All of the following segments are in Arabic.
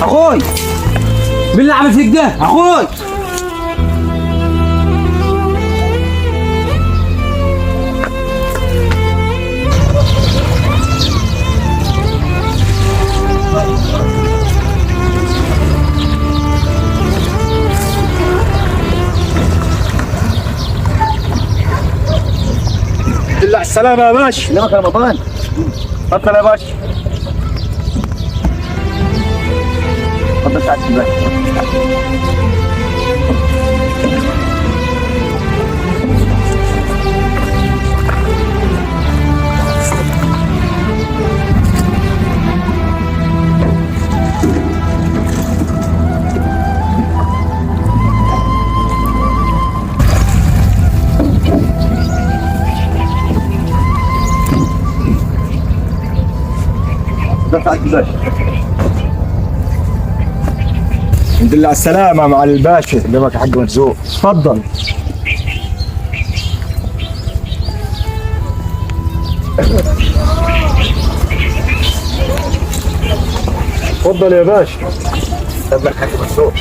اخوي مين اللي عمل فيك ده اخوي؟ بالله السلامة يا باشا. سلامك يا رمضان. اتفضل يا باشا. اتفضل سعادة الباشا. الحمد لله على السلامة مع الباشا. سلامك يا حاج مرزوق. اتفضل. اتفضل يا باشا. اتفضل يا حاج مرزوق.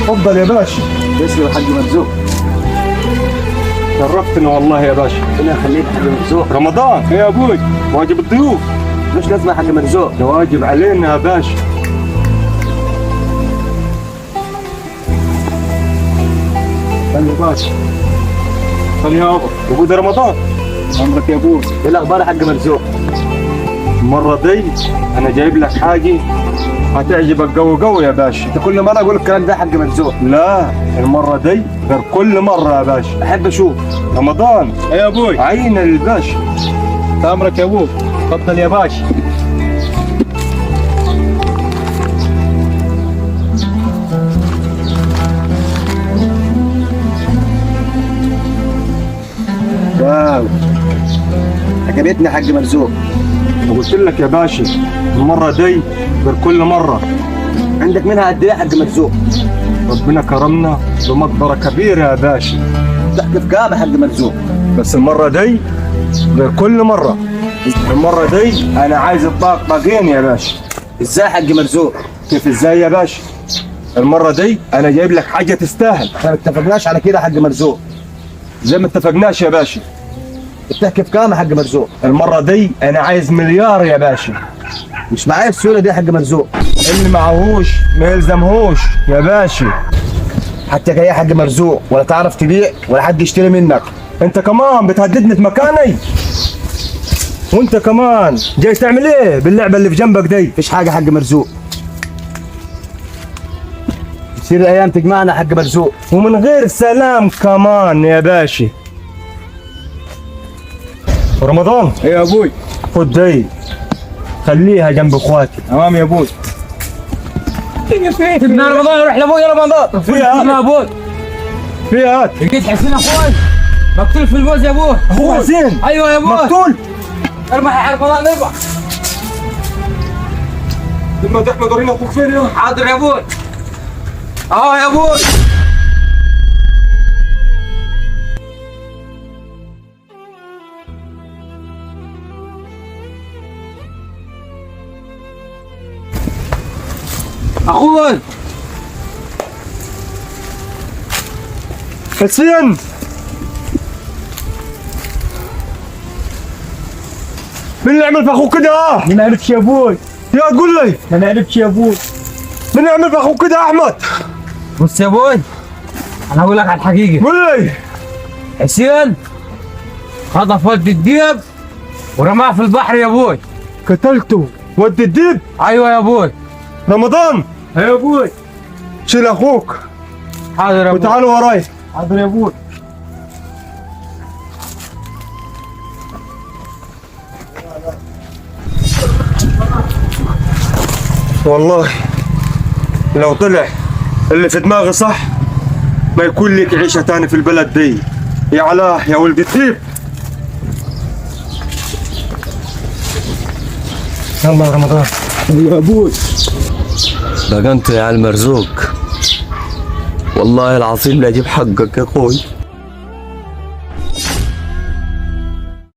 اتفضل يا باشا. تسلم يا حاج مرزوق. شرفتنا والله يا باشا. ربنا يخليك يا حاج مرزوق. رمضان ايه يا ابوي؟ واجب الضيوف. مش لازم يا حاج مرزوق. ده واجب علينا يا باشا. خلي يا باشا. خلي يا ابو. ابو ده رمضان. عمرك يا ابوي. ايه الاخبار يا حاج مرزوق؟ المرة دي انا جايب لك حاجة هتعجبك قوي قوي يا باشا. انت كل مره اقول الكلام ده يا حاج مرزوق. لا المرة دي غير كل مرة يا باشا. احب اشوف. رمضان ايه يا ابوي؟ عين للباشا. امرك يا ابوي. تفضل يا باشا. واو عجبتني يا حاج مرزوق. وقلت لك يا باشا المرة دي غير كل مرة. عندك منها قد ايه يا حاج مرزوق؟ ربنا كرمنا بمقدرة كبيرة يا باشا. تحكي في كام يا حاج مرزوق؟ بس المرة دي غير كل مرة. المرة دي أنا عايز الطاقتين يا باشا. ازاي يا حاج مرزوق؟ كيف ازاي يا باشا؟ المرة دي أنا جايب لك حاجة تستاهل. احنا ما اتفقناش على كده يا حاج مرزوق. زي ما اتفقناش يا باشا. بتحكي في كام يا حاج مرزوق؟ المرة دي أنا عايز مليار يا باشا. مش معايا السيوله دي يا حاج مرزوق. اللي معهوش ما يلزمهوش يا باشا. حتى جاي يا حاج مرزوق ولا تعرف تبيع ولا حد يشتري منك. أنت كمان بتهددني في مكاني؟ وأنت كمان جاي تعمل إيه باللعبة اللي في جنبك دي؟ مفيش حاجه يا حاج مرزوق. تصير الايام تجمعنا يا حاج مرزوق. ومن غير سلام كمان يا باشا. رمضان ايه يا ابوي؟ خد دي خليها جنب اخواتي. تمام يا ابوي. ابن رمضان روح لابوي يا رمضان. فيها يا ابوي فيها هات. لقيت حسين اخوي مقتول في البوز يا ابوه. هو حسين ايوه يا ابوه. مقتول. ارمح يا رمضان ارمح. لما تحمد ورينا اخوك فين يا حاضر يا ابوي. اه يا ابوي. اخوي حسين. مين اللي عمل في اخوك كده؟ ما عرفتش يا ابوي. يا تقول لي ما عرفتش يا ابوي. مين اللي عمل في اخوك كده يا احمد؟ بص يا ابوي انا هقول لك على الحقيقه. قول لي. حسين خطف ولد الديب ورماه في البحر يا ابوي. قتلته ود الديب. ايوه يا ابوي. رمضان ايه يا ابوي؟ شيل اخوك حاضر يا ابوي. وتعالوا وراي. حاضر يا ابوي. والله لو طلع اللي في دماغي صح ما يكون لك عيشة تاني في البلد دي. يا علاه يا ولد الديب. يلا يا رمضان. يا ابوي. بقى انت يا المرزوق، والله العظيم لا اجيب حقك يا اخوي.